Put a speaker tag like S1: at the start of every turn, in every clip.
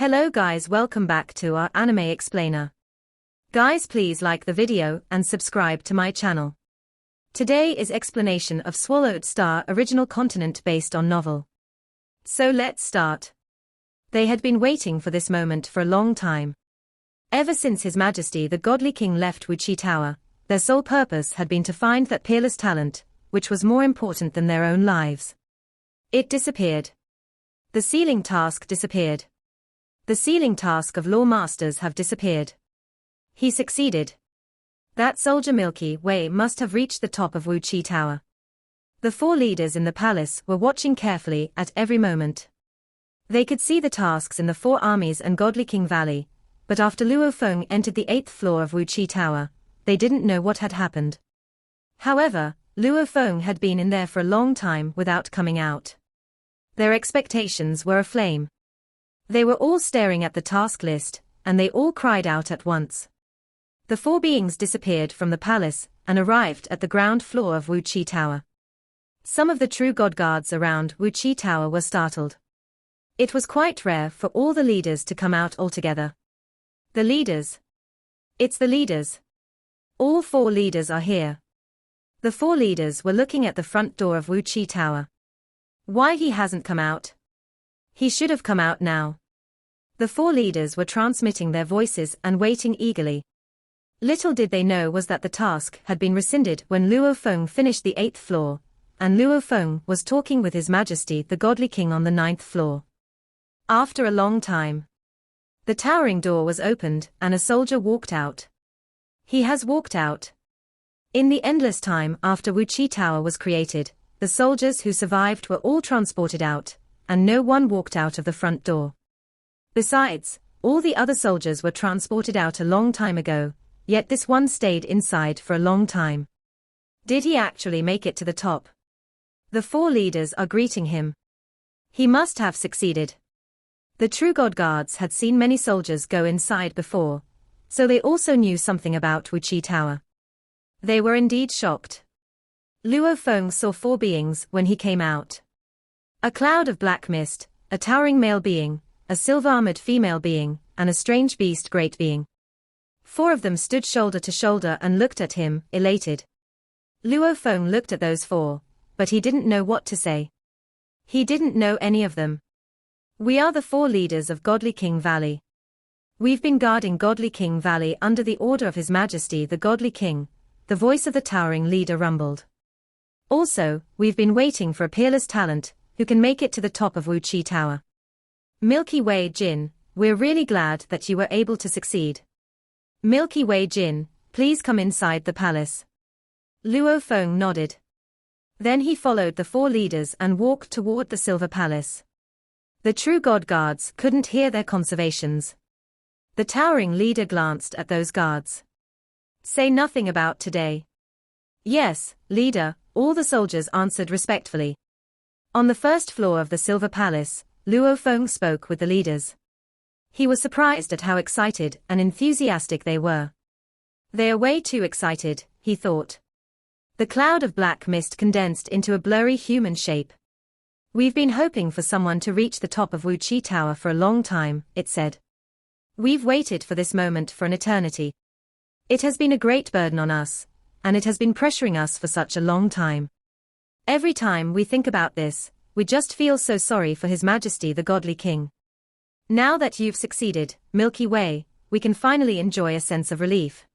S1: Hello guys, welcome back to our anime explainer. Guys, please like the video and subscribe to my channel. Today is explanation of Swallowed Star original continent based on novel. So let's start. They had been waiting for this moment for a long time. Ever since His Majesty the Godly King left Wui Tower, their sole purpose had been to find that peerless talent, which was more important than their own lives. It disappeared. The sealing task disappeared. The sealing task of law masters have disappeared. He succeeded. That soldier Milky Way must have reached the top of Wui Tower. The four leaders in the palace were watching carefully at every moment. They could see the tasks in the four armies and Godly King Valley, but after Luo Feng entered the 8th floor of Wui Tower, they didn't know what had happened. However, Luo Feng had been in there for a long time without coming out. Their expectations were aflame. They were all staring at the task list, and they all cried out at once. The four beings disappeared from the palace and arrived at the ground floor of Wui Tower. Some of the true god guards around Wui Tower were startled. It was quite rare for all the leaders to come out altogether. The leaders. It's the leaders. All four leaders are here. The four leaders were looking at the front door of Wui Tower. Why he hasn't come out? He should have come out now. The four leaders were transmitting their voices and waiting eagerly. Little did they know was that the task had been rescinded when Luo Feng finished the 8th floor, and Luo Feng was talking with His Majesty the Godly King on the 9th floor. After a long time, the towering door was opened and a soldier walked out. He has walked out. In the endless time after Wui Tower was created, the soldiers who survived were all transported out, and no one walked out of the front door. Besides, all the other soldiers were transported out a long time ago, yet this one stayed inside for a long time. Did he actually make it to the top? The four leaders are greeting him. He must have succeeded. The true god guards had seen many soldiers go inside before, so they also knew something about Wui Tower. They were indeed shocked. Luo Feng saw four beings when he came out. A cloud of black mist, a towering male being, a silver-armored female being, and a strange beast great being. Four of them stood shoulder to shoulder and looked at him, elated. Luo Feng looked at those four, but he didn't know what to say. He didn't know any of them. We are the four leaders of Godly King Valley. We've been guarding Godly King Valley under the order of His Majesty the Godly King, the voice of the towering leader rumbled. Also, we've been waiting for a peerless talent, who can make it to the top of Wui Tower. Milky Way Jin, we're really glad that you were able to succeed. Milky Way Jin, please come inside the palace. Luo Feng nodded. Then he followed the four leaders and walked toward the Silver Palace. The true god guards couldn't hear their conservations. The towering leader glanced at those guards. Say nothing about today. Yes, leader, all the soldiers answered respectfully. On the first floor of the Silver Palace, Luo Feng spoke with the leaders. He was surprised at how excited and enthusiastic they were. They are way too excited, he thought. The cloud of black mist condensed into a blurry human shape. We've been hoping for someone to reach the top of Wui Tower for a long time, it said. We've waited for this moment for an eternity. It has been a great burden on us, and it has been pressuring us for such a long time. Every time we think about this, we just feel so sorry for His Majesty the Godly King. Now that you've succeeded, Milky Way, we can finally enjoy a sense of relief.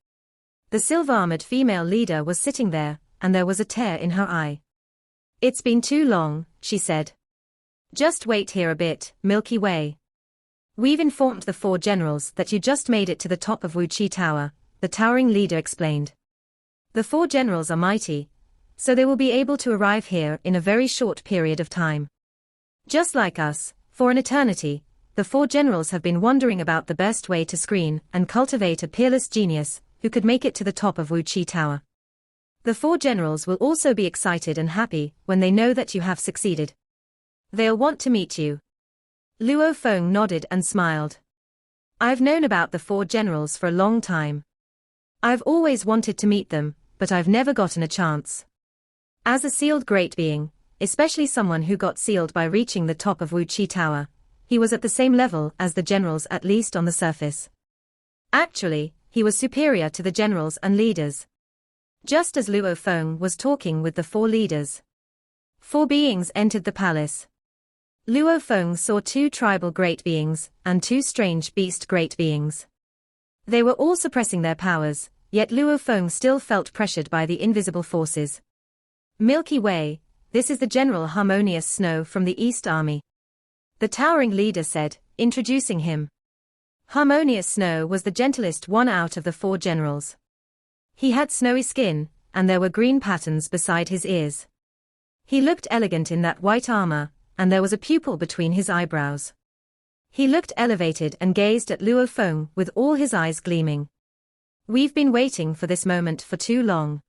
S1: The silver-armored female leader was sitting there, and there was a tear in her eye. It's been too long, she said. Just wait here a bit, Milky Way. We've informed the four generals that you just made it to the top of Wui Tower, the towering leader explained. The four generals are mighty, so they will be able to arrive here in a very short period of time. Just like us, for an eternity, the four generals have been wondering about the best way to screen and cultivate a peerless genius who could make it to the top of Wui Tower. The four generals will also be excited and happy when they know that you have succeeded. They'll want to meet you. Luo Feng nodded and smiled. I've known about the four generals for a long time. I've always wanted to meet them, but I've never gotten a chance. As a sealed great being, especially someone who got sealed by reaching the top of Wui Tower, he was at the same level as the generals, at least on the surface. Actually, he was superior to the generals and leaders. Just as Luo Feng was talking with the 4 leaders, 4 beings entered the palace. Luo Feng saw 2 tribal great beings and 2 strange beast great beings. They were all suppressing their powers, yet Luo Feng still felt pressured by the invisible forces. Milky Way, this is the General Harmonious Snow from the East Army, the towering leader said, introducing him. Harmonious Snow was the gentlest one out of the 4 generals. He had snowy skin, and there were green patterns beside his ears. He looked elegant in that white armor, and there was a pupil between his eyebrows. He looked elevated and gazed at Luo Feng with all his eyes gleaming. We've been waiting for this moment for too long.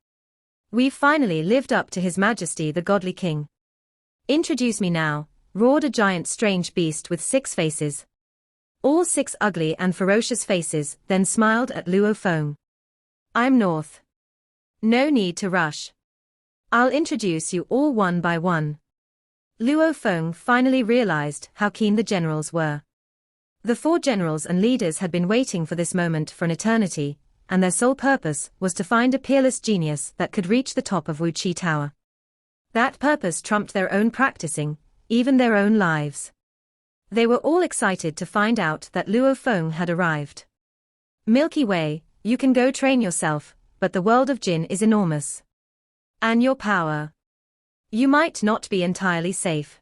S1: We've finally lived up to His Majesty the Godly King. Introduce me now, roared a giant strange beast with 6 faces. All 6 ugly and ferocious faces then smiled at Luo Feng. I'm North. No need to rush. I'll introduce you all one by one. Luo Feng finally realized how keen the generals were. The 4 generals and leaders had been waiting for this moment for an eternity, and their sole purpose was to find a peerless genius that could reach the top of Wui Tower. That purpose trumped their own practicing, even their own lives. They were all excited to find out that Luo Feng had arrived. Milky Way, you can go train yourself, but the world of Jin is enormous. And your power. You might not be entirely safe.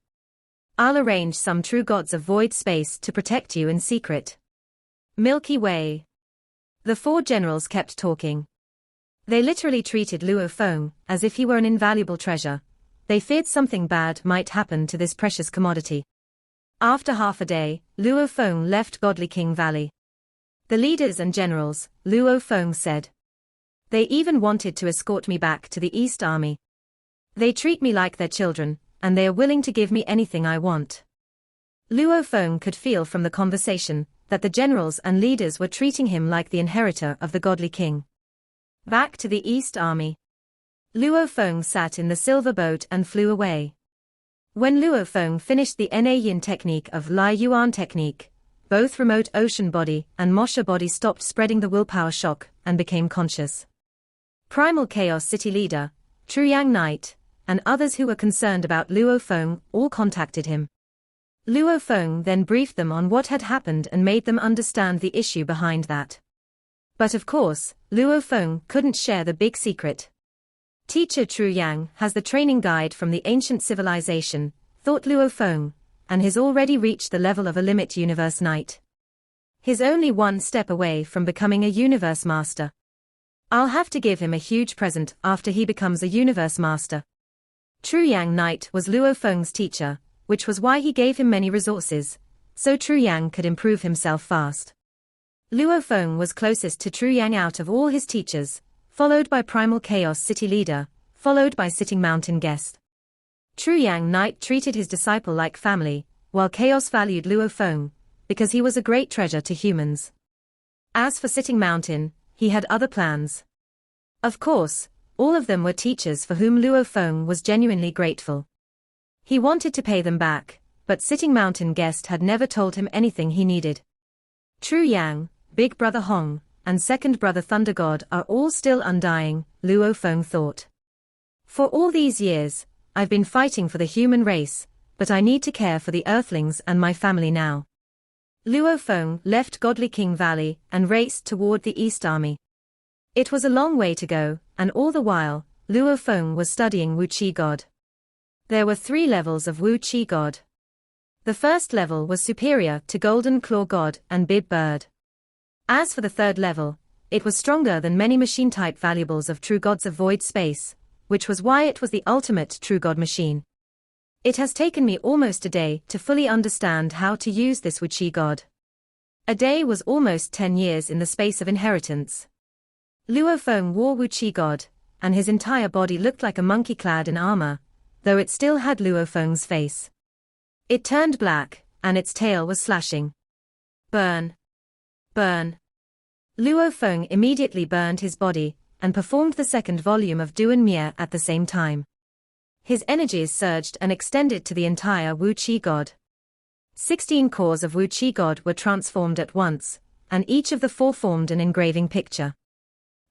S1: I'll arrange some true gods of void space to protect you in secret. Milky Way. The 4 generals kept talking. They literally treated Luo Feng as if he were an invaluable treasure. They feared something bad might happen to this precious commodity. After half a day, Luo Feng left Godly King Valley. The leaders and generals, Luo Feng said. They even wanted to escort me back to the East Army. They treat me like their children, and they are willing to give me anything I want. Luo Feng could feel from the conversation that the generals and leaders were treating him like the inheritor of the Godly King. Back to the East Army. Luo Feng sat in the silver boat and flew away. When Luo Feng finished the Na Yin technique of Lai Yuan technique, both remote ocean body and Mosha body stopped spreading the willpower shock and became conscious. Primal Chaos City leader, Truyang Knight, and others who were concerned about Luo Feng all contacted him. Luo Feng then briefed them on what had happened and made them understand the issue behind that. But of course, Luo Feng couldn't share the big secret. Teacher Truyang has the training guide from the ancient civilization, thought Luo Feng, and has already reached the level of a limit universe knight. He's only one step away from becoming a universe master. I'll have to give him a huge present after he becomes a universe master. Truyang Knight was Luo Feng's teacher, which was why he gave him many resources, so Truyang could improve himself fast. Luo Feng was closest to Truyang out of all his teachers, followed by Primal Chaos City leader, followed by Sitting Mountain guest. Truyang Knight treated his disciple like family, while Chaos valued Luo Feng, because he was a great treasure to humans. As for Sitting Mountain, he had other plans. Of course, all of them were teachers for whom Luo Feng was genuinely grateful. He wanted to pay them back, but Sitting Mountain guest had never told him anything he needed. Truyang, Big Brother Hong, and Second Brother Thunder God are all still undying, Luo Feng thought. For all these years, I've been fighting for the human race, but I need to care for the Earthlings and my family now. Luo Feng left Godly King Valley and raced toward the East Army. It was a long way to go, and all the while, Luo Feng was studying Wui God. There were 3 levels of Wui God. The first level was superior to Golden Claw God and Bib Bird. As for the 3rd level, it was stronger than many machine-type valuables of true gods of void space, which was why it was the ultimate true god machine. It has taken me almost a day to fully understand how to use this Wui God. A day was almost 10 years in the space of inheritance. Luo Feng wore Wui God, and his entire body looked like a monkey clad in armor, though it still had Luo Feng's face. It turned black, and its tail was slashing. Burn. Burn. Luo Feng immediately burned his body, and performed the 2nd volume of Duan Mie at the same time. His energies surged and extended to the entire Wui God. 16 cores of Wui God were transformed at once, and each of the 4 formed an engraving picture.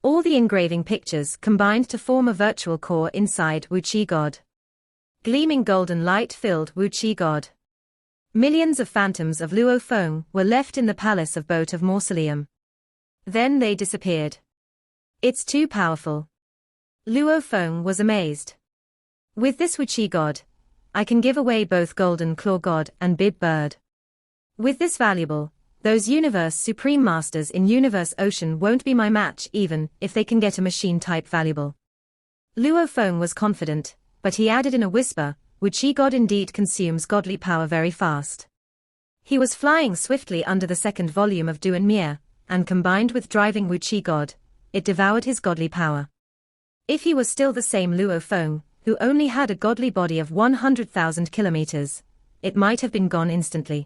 S1: All the engraving pictures combined to form a virtual core inside Wui God. Gleaming golden light filled Wui God. Millions of phantoms of Luo Feng were left in the palace of Boat of Mausoleum. Then they disappeared. It's too powerful. Luo Feng was amazed. With this Wui God, I can give away both Golden Claw God and Bib Bird. With this valuable, those Universe Supreme Masters in Universe Ocean won't be my match even if they can get a machine-type valuable. Luo Feng was confident, but he added in a whisper, Wui God indeed consumes godly power very fast. He was flying swiftly under the second volume of Duan Mier, and combined with driving Wui God, it devoured his godly power. If he was still the same Luo Feng, who only had a godly body of 100,000 kilometers, it might have been gone instantly.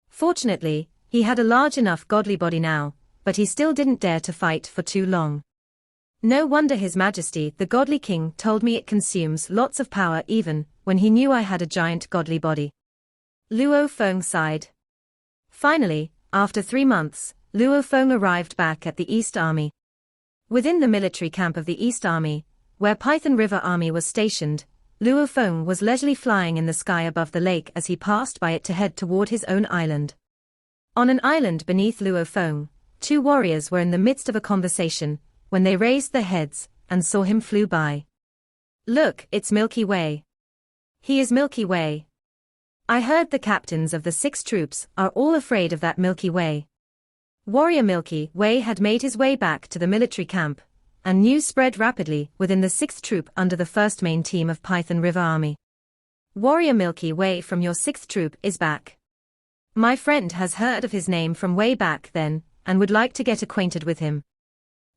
S1: Fortunately, he had a large enough godly body now, but he still didn't dare to fight for too long. No wonder His Majesty the Godly King told me it consumes lots of power even when he knew I had a giant godly body. Luo Feng sighed. Finally, after 3 months, Luo Feng arrived back at the East Army. Within the military camp of the East Army, where Python River Army was stationed, Luo Feng was leisurely flying in the sky above the lake as he passed by it to head toward his own island. On an island beneath Luo Feng, 2 warriors were in the midst of a conversation, when they raised their heads, and saw him flew by. Look, it's Milky Way. He is Milky Way. I heard the captains of the 6 troops are all afraid of that Milky Way. Warrior Milky Way had made his way back to the military camp, and news spread rapidly within the 6th troop under the 1st main team of Python River Army. Warrior Milky Way from your 6th troop is back. My friend has heard of his name from way back then, and would like to get acquainted with him.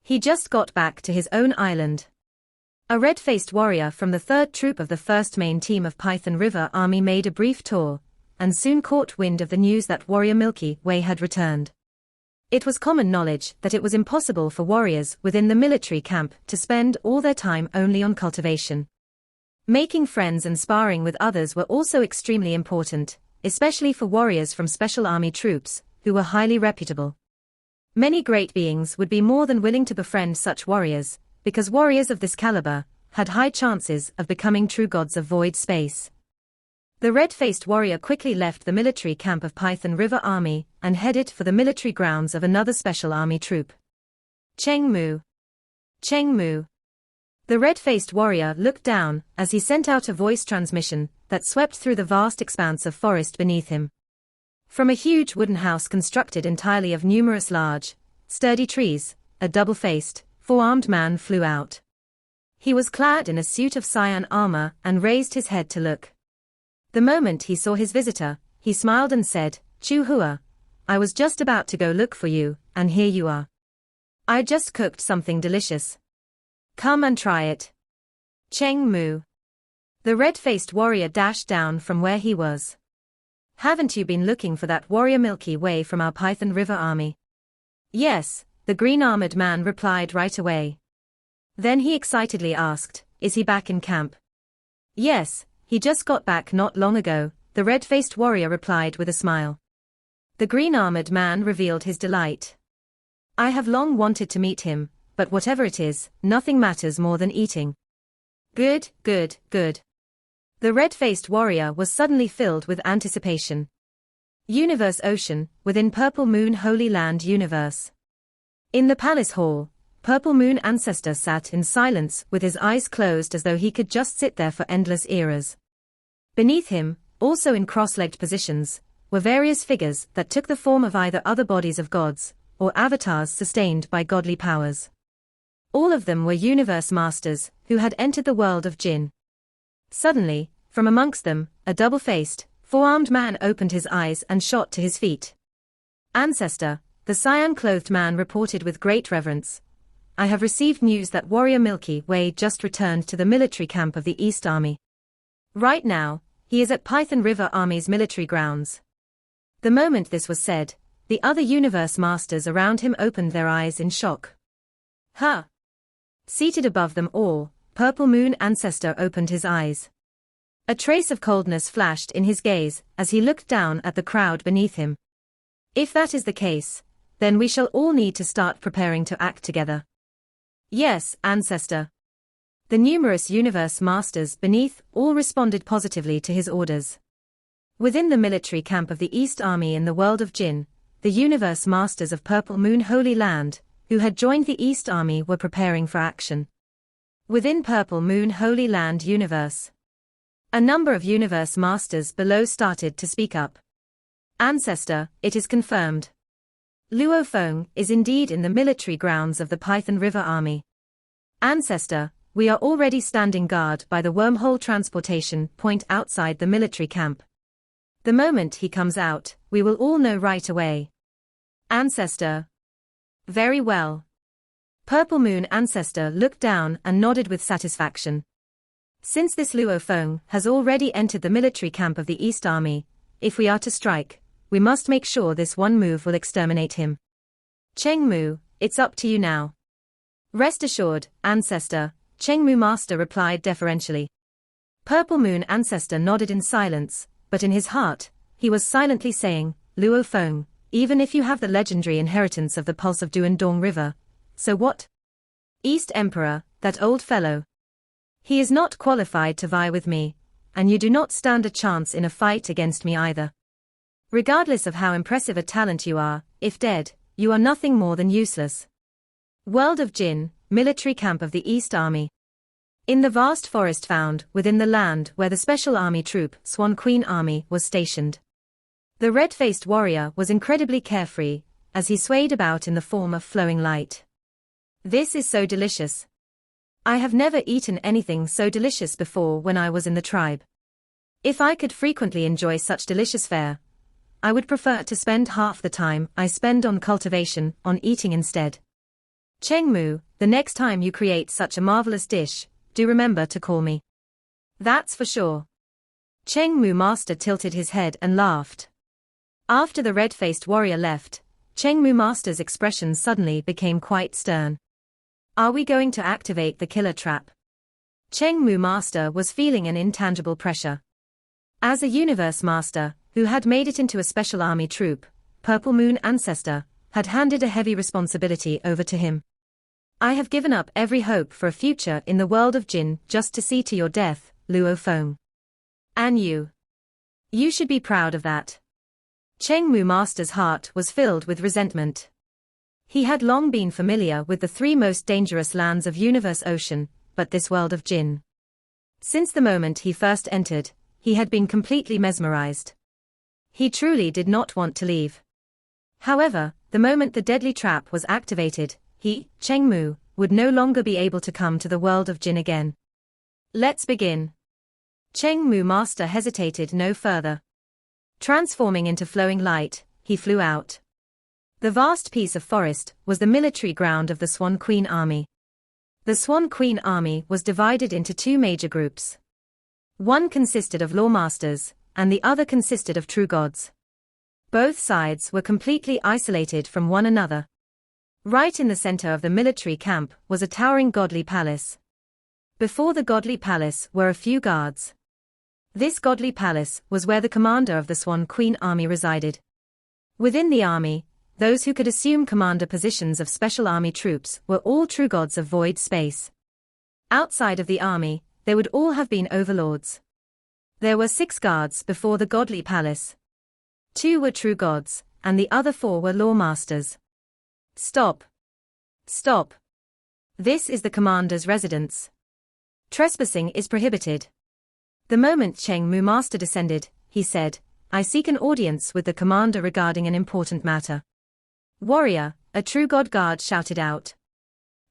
S1: He just got back to his own island. A red-faced warrior from the 3rd troop of the 1st main team of Python River Army made a brief tour, and soon caught wind of the news that Warrior Milky Way had returned. It was common knowledge that it was impossible for warriors within the military camp to spend all their time only on cultivation. Making friends and sparring with others were also extremely important, especially for warriors from special army troops, who were highly reputable. Many great beings would be more than willing to befriend such warriors, because warriors of this caliber had high chances of becoming true gods of void space. The red-faced warrior quickly left the military camp of Python River Army and headed for the military grounds of another special army troop. Cheng Mu. Cheng Mu. The red-faced warrior looked down as he sent out a voice transmission that swept through the vast expanse of forest beneath him. From a huge wooden house constructed entirely of numerous large, sturdy trees, a double-faced, 4-armed man flew out. He was clad in a suit of cyan armor and raised his head to look. The moment he saw his visitor, he smiled and said, "Chu Hua, I was just about to go look for you, and here you are. I just cooked something delicious. Come and try it." Cheng Mu. The red-faced warrior dashed down from where he was. "Haven't you been looking for that warrior Milky Way from our Python River Army?" "Yes," the green-armored man replied right away. Then he excitedly asked, "Is he back in camp?" "Yes. He just got back not long ago," the red-faced warrior replied with a smile. The green-armored man revealed his delight. "I have long wanted to meet him, but whatever it is, nothing matters more than eating." "Good, good, good." The red-faced warrior was suddenly filled with anticipation. Universe Ocean, within Purple Moon Holy Land Universe. In the palace hall, Purple Moon Ancestor sat in silence with his eyes closed as though he could just sit there for endless eras. Beneath him, also in cross-legged positions, were various figures that took the form of either other bodies of gods, or avatars sustained by godly powers. All of them were universe masters, who had entered the world of Jinn. Suddenly, from amongst them, a double-faced, 4-armed man opened his eyes and shot to his feet. "Ancestor," the cyan-clothed man reported with great reverence, "I have received news that warrior Milky Way just returned to the military camp of the East Army. Right now, he is at Python River Army's military grounds." The moment this was said, the other universe masters around him opened their eyes in shock. "Huh!" Seated above them all, Purple Moon Ancestor opened his eyes. A trace of coldness flashed in his gaze as he looked down at the crowd beneath him. If that is the case, then we shall all need to start preparing to act together. Yes, Ancestor. The numerous universe masters beneath all responded positively to his orders. Within the military camp of the East Army in the world of Jin, the universe masters of Purple Moon Holy Land, who had joined the East Army, were preparing for action. Within Purple Moon Holy Land universe, a number of universe masters below started to speak up. Ancestor, it is confirmed. Luo Feng is indeed in the military grounds of the Python River Army. Ancestor, we are already standing guard by the wormhole transportation point outside the military camp. The moment he comes out, we will all know right away. Ancestor. Very well. Purple Moon Ancestor looked down and nodded with satisfaction. Since this Luo Feng has already entered the military camp of the East Army, if we are to strike, we must make sure this one move will exterminate him. Chengmu, it's up to you now. Rest assured, Ancestor, Chengmu Master replied deferentially. Purple Moon Ancestor nodded in silence, but in his heart, he was silently saying, Luo Feng, even if you have the legendary inheritance of the pulse of Duandong River, so what? East Emperor, that old fellow. He is not qualified to vie with me, and you do not stand a chance in a fight against me either. Regardless of how impressive a talent you are, if dead, you are nothing more than useless. World of Jin, military camp of the East Army. In the vast forest found within the land where the Special Army Troop Swan Queen Army was stationed. The red-faced warrior was incredibly carefree, as he swayed about in the form of flowing light. This is so delicious. I have never eaten anything so delicious before when I was in the tribe. If I could frequently enjoy such delicious fare, I would prefer to spend half the time I spend on cultivation on eating instead. Chengmu, the next time you create such a marvelous dish, do remember to call me. That's for sure. Chengmu Master tilted his head and laughed. After the red-faced warrior left, Chengmu Master's expression suddenly became quite stern. Are we going to activate the killer trap? Chengmu Master was feeling an intangible pressure. As a universe master, who had made it into a special army troop, Purple Moon Ancestor had handed a heavy responsibility over to him. I have given up every hope for a future in the world of Jin just to see to your death, Luo Feng. And you? You should be proud of that. Chengmu Master's heart was filled with resentment. He had long been familiar with the three most dangerous lands of Universe Ocean, but this world of Jin. Since the moment he first entered, he had been completely mesmerized. He truly did not want to leave. However, the moment the deadly trap was activated, he, Chengmu, would no longer be able to come to the world of Jin again. Let's begin. Chengmu Master hesitated no further. Transforming into flowing light, he flew out. The vast piece of forest was the military ground of the Swan Queen Army. The Swan Queen Army was divided into two major groups. One consisted of law masters, and the other consisted of true gods. Both sides were completely isolated from one another. Right in the center of the military camp was a towering godly palace. Before the godly palace were a few guards. This godly palace was where the commander of the Swan Queen Army resided. Within the army, those who could assume commander positions of special army troops were all true gods of void space. Outside of the army, they would all have been overlords. There were 6 guards before the godly palace. 2 were true gods, and the other 4 were law masters. Stop. Stop. This is the commander's residence. Trespassing is prohibited. The moment Chengmu Master descended, he said, I seek an audience with the commander regarding an important matter. Warrior, a true god guard shouted out.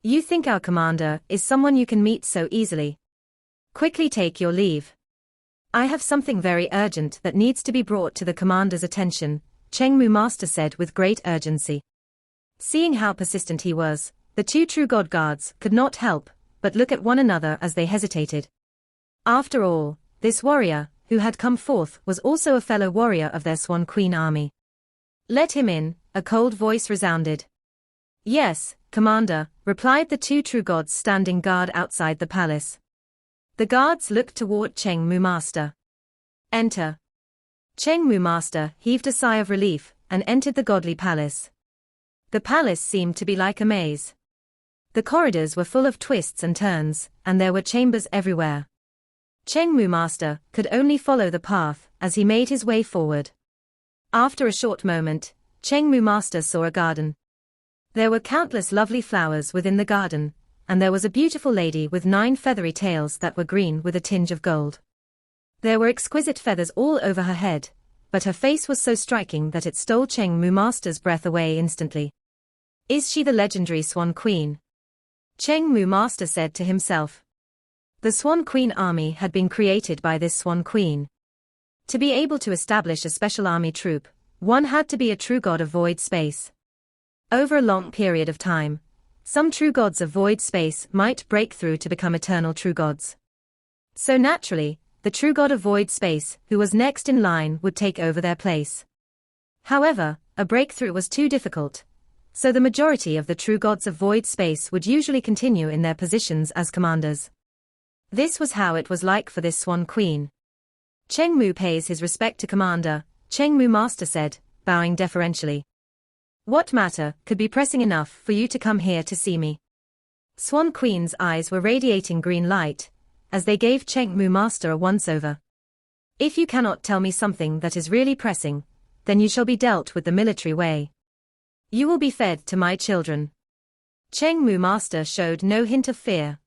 S1: You think our commander is someone you can meet so easily? Quickly take your leave. I have something very urgent that needs to be brought to the commander's attention, Chengmu Master said with great urgency. Seeing how persistent he was, the 2 true god guards could not help but look at one another as they hesitated. After all, this warrior, who had come forth, was also a fellow warrior of their Swan Queen Army. Let him in, a cold voice resounded. Yes, Commander, replied the 2 true gods standing guard outside the palace. The guards looked toward Cheng Mu Master. Enter. Cheng Mu Master heaved a sigh of relief and entered the godly palace. The palace seemed to be like a maze. The corridors were full of twists and turns, and there were chambers everywhere. Cheng Mu Master could only follow the path as he made his way forward. After a short moment, Cheng Mu Master saw a garden. There were countless lovely flowers within the garden, and there was a beautiful lady with 9 feathery tails that were green with a tinge of gold. There were exquisite feathers all over her head, but her face was so striking that it stole Cheng Mu Master's breath away instantly. Is she the legendary Swan Queen? Cheng Mu Master said to himself. The Swan Queen army had been created by this Swan Queen. To be able to establish a special army troop, one had to be a true god of void space. Over a long period of time, some true gods of void space might break through to become eternal true gods. So naturally, the true god of void space who was next in line would take over their place. However, a breakthrough was too difficult, so the majority of the true gods of void space would usually continue in their positions as commanders. This was how it was like for this Swan Queen. Cheng Mu pays his respect to Commander, Cheng Mu Master said, bowing deferentially. What matter could be pressing enough for you to come here to see me? Swan Queen's eyes were radiating green light, as they gave Cheng Mu Master a once-over. If you cannot tell me something that is really pressing, then you shall be dealt with the military way. You will be fed to my children. Cheng Mu Master showed no hint of fear.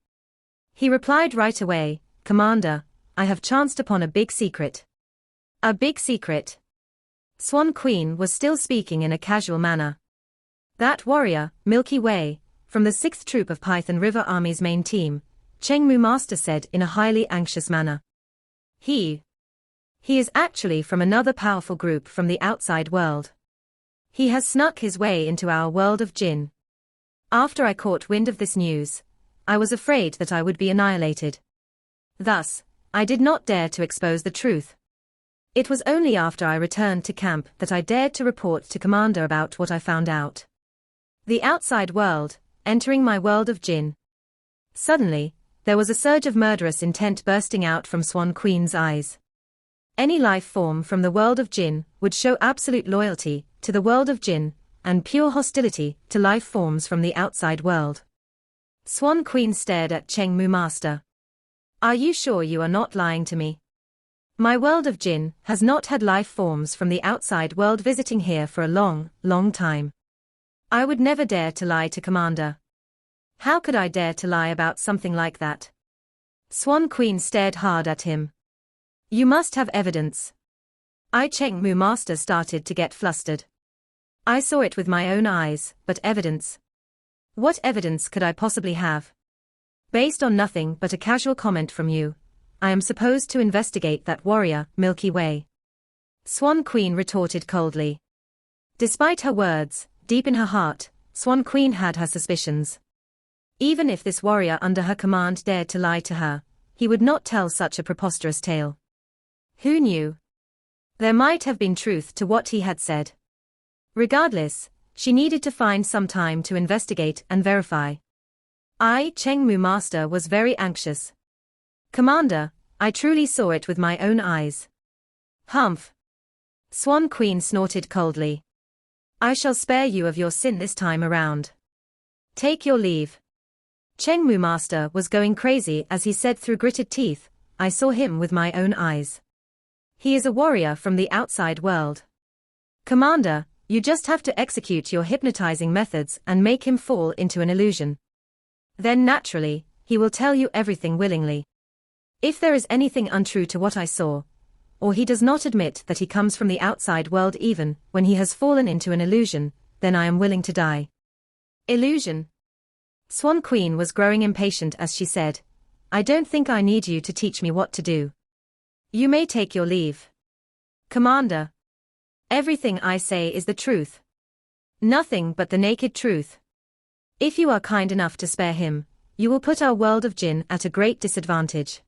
S1: He replied right away, Commander, I have chanced upon a big secret. A big secret? Swan Queen was still speaking in a casual manner. That warrior, Milky Way, from the 6th Troop of Python River Army's main team, Cheng Mu Master said in a highly anxious manner. He is actually from another powerful group from the outside world. He has snuck his way into our world of Jinn. After I caught wind of this news, I was afraid that I would be annihilated. Thus, I did not dare to expose the truth. It was only after I returned to camp that I dared to report to Commander about what I found out. The outside world, entering my world of Jinn. Suddenly, there was a surge of murderous intent bursting out from Swan Queen's eyes. Any life form from the world of Jinn would show absolute loyalty to the world of Jinn and pure hostility to life forms from the outside world. Swan Queen stared at Cheng Mu Master. Are you sure you are not lying to me? My world of Jinn has not had life forms from the outside world visiting here for a long, long time. I would never dare to lie to Commander. How could I dare to lie about something like that? Swan Queen stared hard at him. You must have evidence. Cheng Mu Master started to get flustered. I saw it with my own eyes, but evidence? What evidence could I possibly have? Based on nothing but a casual comment from you, I am supposed to investigate that warrior, Milky Way. Swan Queen retorted coldly. Despite her words, deep in her heart, Swan Queen had her suspicions. Even if this warrior under her command dared to lie to her, he would not tell such a preposterous tale. Who knew? There might have been truth to what he had said. Regardless, she needed to find some time to investigate and verify. Cheng Mu Master was very anxious. Commander, I truly saw it with my own eyes. Humph. Swan Queen snorted coldly. I shall spare you of your sin this time around. Take your leave. Cheng Mu Master was going crazy as he said through gritted teeth, I saw him with my own eyes. He is a warrior from the outside world. Commander, you just have to execute your hypnotizing methods and make him fall into an illusion. Then naturally, he will tell you everything willingly. If there is anything untrue to what I saw, or he does not admit that he comes from the outside world even when he has fallen into an illusion, then I am willing to die. Illusion? Swan Queen was growing impatient as she said, I don't think I need you to teach me what to do. You may take your leave. Commander. Everything I say is the truth. Nothing but the naked truth. If you are kind enough to spare him, you will put our world of Jinn at a great disadvantage.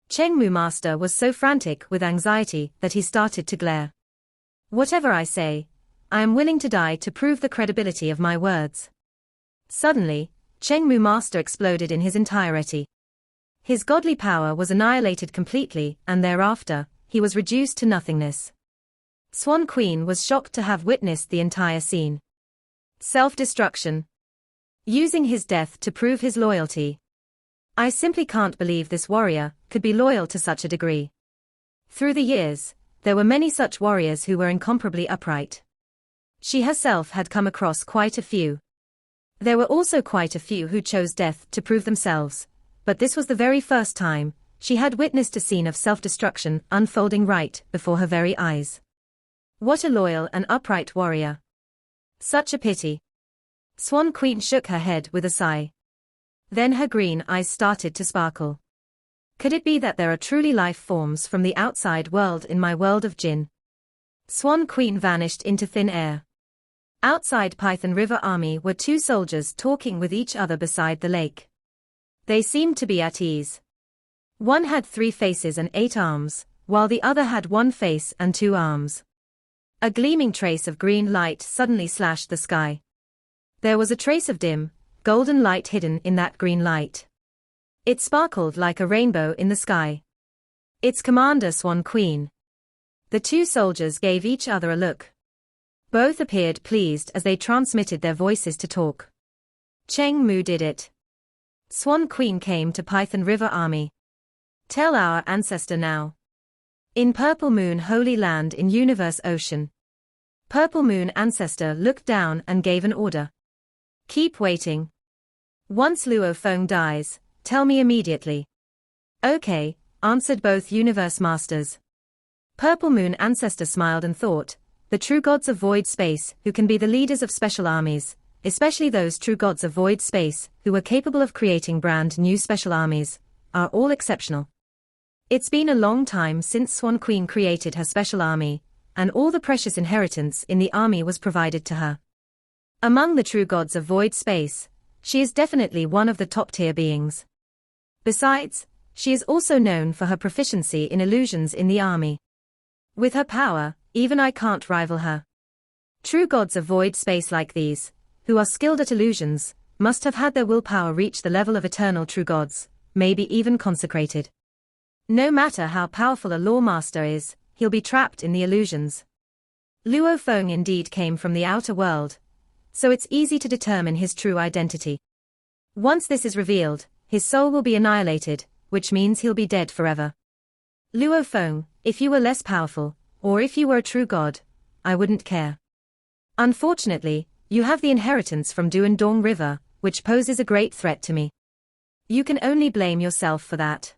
S1: Cheng Mu Master was so frantic with anxiety that he started to glare. Whatever I say, I am willing to die to prove the credibility of my words. Suddenly, Cheng Mu Master exploded in his entirety. His godly power was annihilated completely, and thereafter, he was reduced to nothingness. Swan Queen was shocked to have witnessed the entire scene. Self-destruction. Using his death to prove his loyalty. I simply can't believe this warrior could be loyal to such a degree. Through the years, there were many such warriors who were incomparably upright. She herself had come across quite a few. There were also quite a few who chose death to prove themselves, but this was the very first time she had witnessed a scene of self-destruction unfolding right before her very eyes. What a loyal and upright warrior. Such a pity. Swan Queen shook her head with a sigh. Then her green eyes started to sparkle. Could it be that there are truly life forms from the outside world in my world of Jinn? Swan Queen vanished into thin air. Outside Python River Army were two soldiers talking with each other beside the lake. They seemed to be at ease. One had 3 faces and 8 arms, while the other had 1 face and 2 arms. A gleaming trace of green light suddenly slashed the sky. There was a trace of dim, golden light hidden in that green light. It sparkled like a rainbow in the sky. It's Commander Swan Queen. The 2 soldiers gave each other a look. Both appeared pleased as they transmitted their voices to talk. Cheng Mu did it. Swan Queen came to Python River Army. Tell our ancestor now. In Purple Moon Holy Land in Universe Ocean. Purple Moon Ancestor looked down and gave an order. Keep waiting. Once Luo Feng dies, tell me immediately. Okay, answered both Universe Masters. Purple Moon Ancestor smiled and thought, the true gods of void space who can be the leaders of special armies, especially those true gods of void space who were capable of creating brand new special armies, are all exceptional. It's been a long time since Swan Queen created her special army, and all the precious inheritance in the army was provided to her. Among the true gods of void space, she is definitely one of the top-tier beings. Besides, she is also known for her proficiency in illusions in the army. With her power, even I can't rival her. True gods of void space like these, who are skilled at illusions, must have had their willpower reach the level of eternal true gods, maybe even consecrated. No matter how powerful a law master is, he'll be trapped in the illusions. Luo Feng indeed came from the outer world, so it's easy to determine his true identity. Once this is revealed, his soul will be annihilated, which means he'll be dead forever. Luo Feng, if you were less powerful, or if you were a true god, I wouldn't care. Unfortunately, you have the inheritance from Duandong River, which poses a great threat to me. You can only blame yourself for that.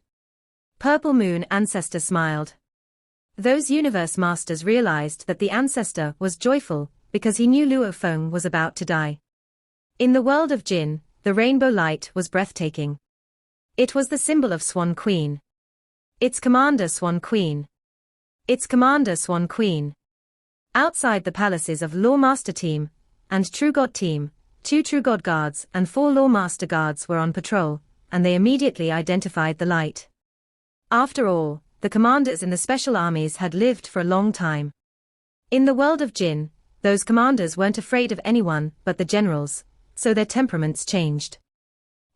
S1: Purple Moon Ancestor smiled. Those Universe Masters realized that the Ancestor was joyful, because he knew Luo Feng was about to die. In the world of Jinn, the rainbow light was breathtaking. It was the symbol of Swan Queen. It's Commander Swan Queen. It's Commander Swan Queen. Outside the palaces of Law Master Team and True God Team, 2 True God Guards and 4 Law Master Guards were on patrol, and they immediately identified the light. After all, the commanders in the special armies had lived for a long time. In the world of Jinn, those commanders weren't afraid of anyone but the generals, so their temperaments changed.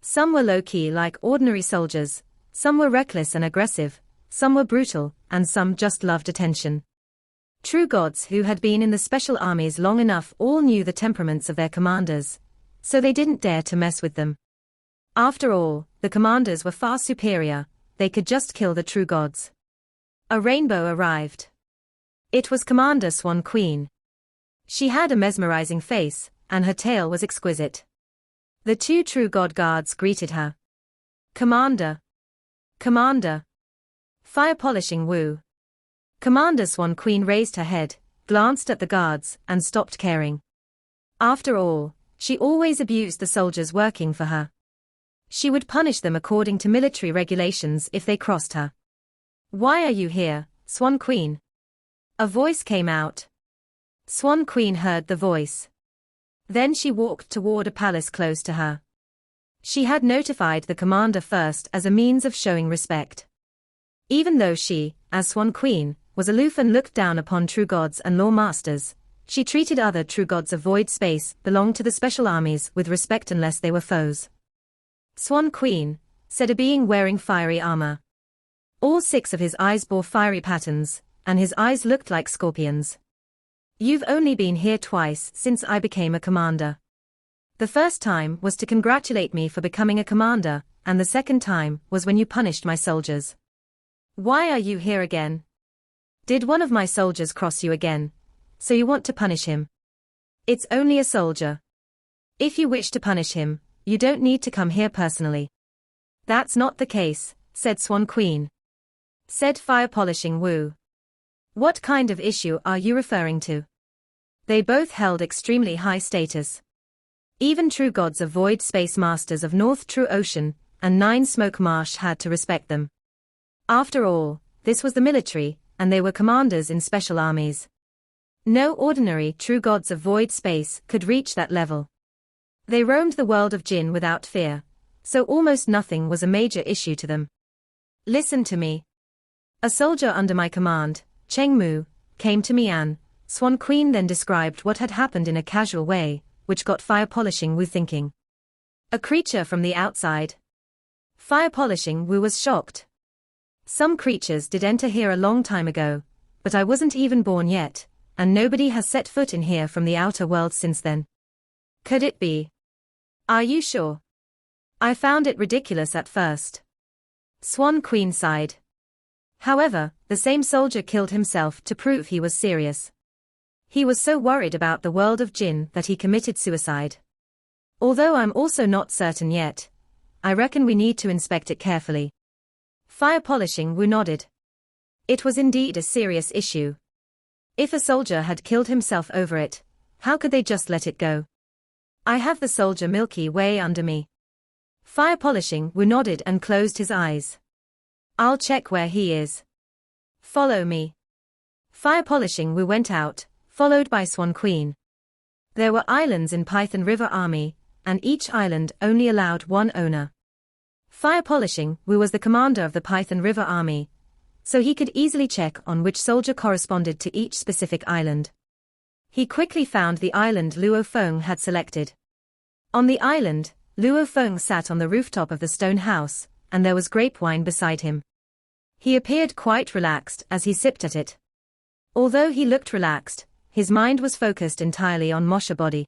S1: Some were low-key like ordinary soldiers, some were reckless and aggressive, some were brutal, and some just loved attention. True gods who had been in the special armies long enough all knew the temperaments of their commanders, so they didn't dare to mess with them. After all, the commanders were far superior, they could just kill the true gods. A rainbow arrived. It was Commander Swan Queen. She had a mesmerizing face, and her tail was exquisite. The 2 True God Guards greeted her. Commander. Commander. Fire polishing Wu. Commander Swan Queen raised her head, glanced at the guards, and stopped caring. After all, she always abused the soldiers working for her. She would punish them according to military regulations if they crossed her. Why are you here, Swan Queen? A voice came out. Swan Queen heard the voice. Then she walked toward a palace close to her. She had notified the commander first as a means of showing respect. Even though she, as Swan Queen, was aloof and looked down upon true gods and law masters, she treated other true gods of void space belonged to the special armies with respect unless they were foes. Swan Queen, said a being wearing fiery armor. All 6 of his eyes bore fiery patterns, and his eyes looked like scorpions. You've only been here twice since I became a commander. The first time was to congratulate me for becoming a commander, and the second time was when you punished my soldiers. Why are you here again? Did one of my soldiers cross you again, so you want to punish him? It's only a soldier. If you wish to punish him, you don't need to come here personally. That's not the case, said Swan Queen. Said fire polishing Wu. What kind of issue are you referring to? They both held extremely high status. Even true gods of void space masters of North True Ocean and 9 Smoke Marsh had to respect them. After all, this was the military, and they were commanders in special armies. No ordinary true gods of void space could reach that level. They roamed the world of Jin without fear, so almost nothing was a major issue to them. Listen to me. A soldier under my command, Cheng Mu, came to me and Swan Queen then described what had happened in a casual way, which got fire polishing Wu thinking. A creature from the outside. Fire polishing Wu was shocked. Some creatures did enter here a long time ago, but I wasn't even born yet, and nobody has set foot in here from the outer world since then. Could it be? Are you sure? I found it ridiculous at first. Swan Queen sighed. However, the same soldier killed himself to prove he was serious. He was so worried about the world of Jin that he committed suicide. Although I'm also not certain yet, I reckon we need to inspect it carefully. Fire polishing Wu nodded. It was indeed a serious issue. If a soldier had killed himself over it, how could they just let it go? I have the soldier Milky Way under me. Fire polishing Wu nodded and closed his eyes. I'll check where he is. Follow me. Fire polishing Wu went out, followed by Swan Queen. There were islands in Python River Army, and each island only allowed 1 owner. Fire polishing Wu was the commander of the Python River Army, so he could easily check on which soldier corresponded to each specific island. He quickly found the island Luo Feng had selected. On the island, Luo Feng sat on the rooftop of the stone house, and there was grape wine beside him. He appeared quite relaxed as he sipped at it. Although he looked relaxed, his mind was focused entirely on Mosha Body.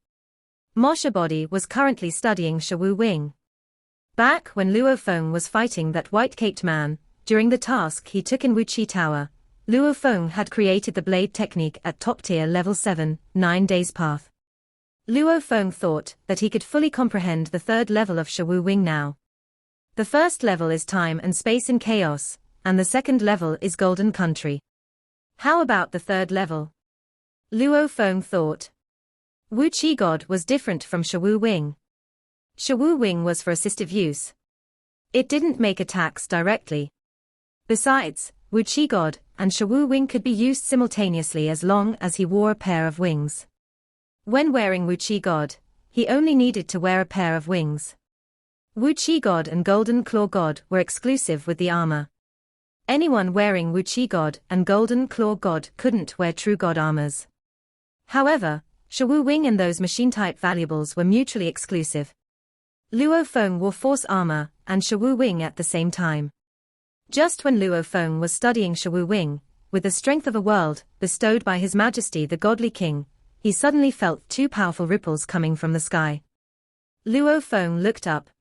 S1: Mosha Body was currently studying Shawu Wing. Back when Luo Feng was fighting that white-caped man, during the task he took in Wui Tower, Luo Feng had created the blade technique at top-tier level 7, 9 days path. Luo Feng thought that he could fully comprehend the 3rd level of Shawu Wing now. The first level is time and space in chaos, and the second level is golden country. How about the 3rd level? Luo Feng thought. Wui God was different from Shawu Wing. Shawu Wing was for assistive use. It didn't make attacks directly. Besides, Wui God and Shawu Wing could be used simultaneously as long as he wore a pair of wings. When wearing Wui God, he only needed to wear a pair of wings. Wui God and Golden Claw God were exclusive with the armor. Anyone wearing Wui God and Golden Claw God couldn't wear True God armors. However, Shawu Wing and those machine-type valuables were mutually exclusive. Luo Feng wore Force armor and Shawu Wing at the same time. Just when Luo Feng was studying Shawu Wing, with the strength of a world bestowed by His Majesty the Godly King, he suddenly felt 2 powerful ripples coming from the sky. Luo Feng looked up.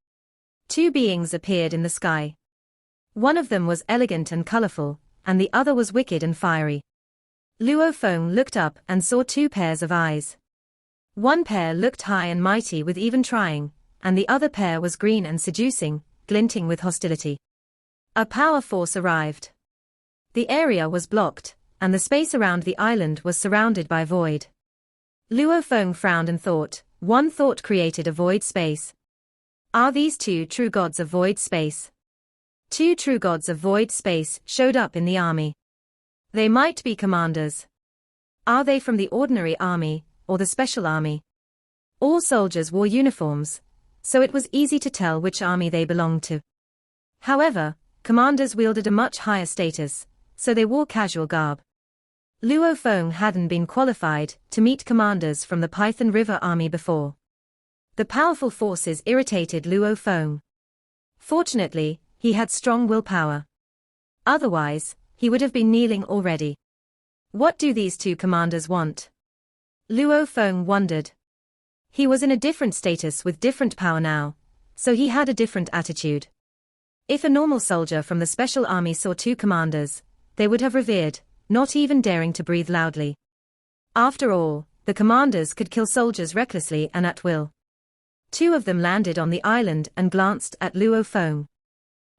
S1: 2 beings appeared in the sky. One of them was elegant and colorful, and the other was wicked and fiery. Luo Feng looked up and saw 2 pairs of eyes. One pair looked high and mighty with even trying, and the other pair was green and seducing, glinting with hostility. A power force arrived. The area was blocked, and the space around the island was surrounded by void. Luo Feng frowned and thought, one thought created a void space. Are these 2 true gods of void space? 2 true gods of void space showed up in the army. They might be commanders. Are they from the ordinary army, or the special army? All soldiers wore uniforms, so it was easy to tell which army they belonged to. However, commanders wielded a much higher status, so they wore casual garb. Luo Feng hadn't been qualified to meet commanders from the Python River Army before. The powerful forces irritated Luo Feng. Fortunately, he had strong willpower. Otherwise, he would have been kneeling already. What do these two commanders want? Luo Feng wondered. He was in a different status with different power now, so he had a different attitude. If a normal soldier from the special army saw two commanders, they would have revered, not even daring to breathe loudly. After all, the commanders could kill soldiers recklessly and at will. Two of them landed on the island and glanced at Luo Feng.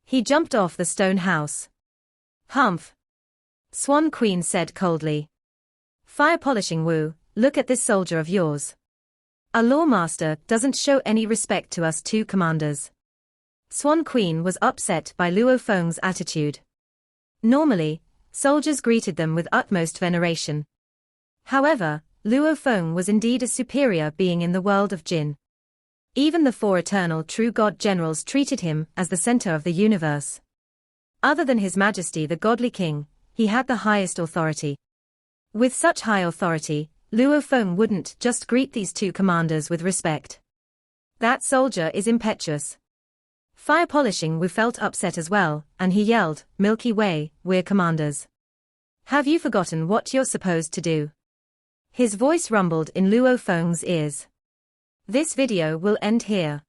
S1: He jumped off the stone house. Humph! Swan Queen said coldly. Fire polishing Wu, look at this soldier of yours. Our lawmaster doesn't show any respect to us two commanders. Swan Queen was upset by Luo Feng's attitude. Normally, soldiers greeted them with utmost veneration. However, Luo Feng was indeed a superior being in the world of Jin. Even the four eternal true God generals treated him as the center of the universe. Other than His Majesty the Godly King, he had the highest authority. With such high authority, Luo Feng wouldn't just greet these two commanders with respect. That soldier is impetuous. Fire polishing Wu felt upset as well, and he yelled, Milky Way, we're commanders. Have you forgotten what you're supposed to do? His voice rumbled in Luo Feng's ears. This video will end here.